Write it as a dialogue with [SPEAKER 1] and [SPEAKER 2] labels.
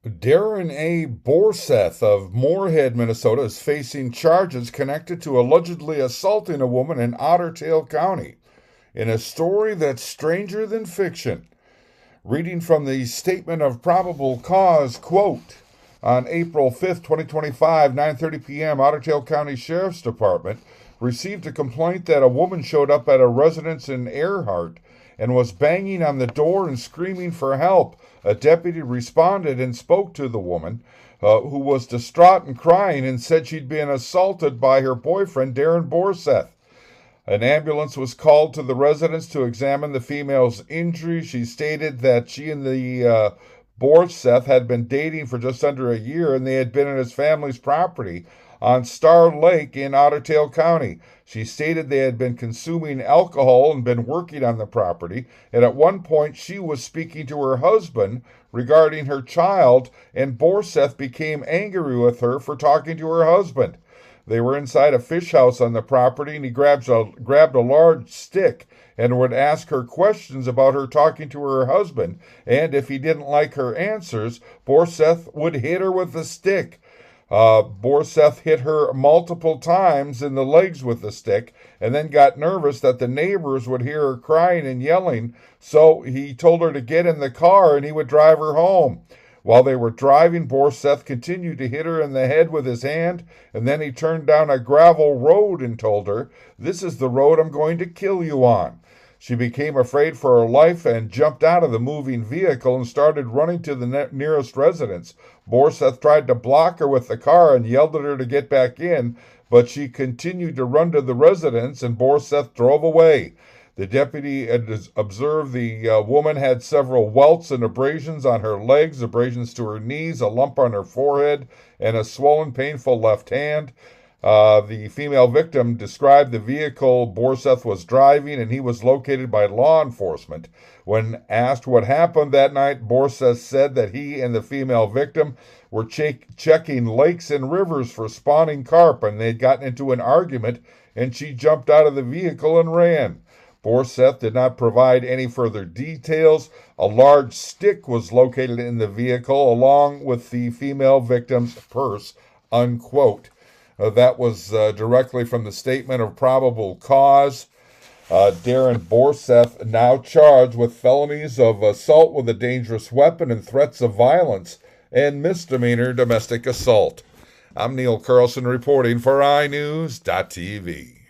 [SPEAKER 1] Darren A. Borseth of Moorhead, Minnesota, is facing charges connected to allegedly assaulting a woman in Otter Tail County in a story that's stranger than fiction. Reading from the statement of probable cause, quote, on April 5th, 2025, 9:30 p.m., Otter Tail County Sheriff's Department received a complaint that a woman showed up at a residence in Earhart and was banging on the door and screaming for help. A deputy responded and spoke to the woman, who was distraught and crying, and said she'd been assaulted by her boyfriend, Darren Borseth. An ambulance was called to the residence to examine the female's injury. She stated that she and the Borseth had been dating for just under a year, and they had been in his family's property on Star Lake in Otter Tail County. She stated they had been consuming alcohol and been working on the property, and at one point she was speaking to her husband regarding her child, and Borseth became angry with her for talking to her husband. They were inside a fish house on the property, and he grabbed a large stick and would ask her questions about her talking to her husband. And if he didn't like her answers, Borseth would hit her with the stick. Borseth hit her multiple times in the legs with the stick and then got nervous that the neighbors would hear her crying and yelling, so he told her to get in the car and he would drive her home. While they were driving, Borseth continued to hit her in the head with his hand, and then he turned down a gravel road and told her, "This is the road I'm going to kill you on." She became afraid for her life and jumped out of the moving vehicle and started running to the nearest residence. Borseth tried to block her with the car and yelled at her to get back in, but she continued to run to the residence, and Borseth drove away. The deputy had observed the woman had several welts and abrasions on her legs, abrasions to her knees, a lump on her forehead, and a swollen, painful left hand. The female victim described the vehicle Borseth was driving, and he was located by law enforcement. When asked what happened that night, Borseth said that he and the female victim were checking lakes and rivers for spawning carp, and they'd gotten into an argument, and she jumped out of the vehicle and ran. Borseth did not provide any further details. A large stick was located in the vehicle along with the female victim's purse, unquote. That was directly from the statement of probable cause. Darren Borseth now charged with felonies of assault with a dangerous weapon and threats of violence and misdemeanor domestic assault. I'm Neil Carlson reporting for iNewZ.TV.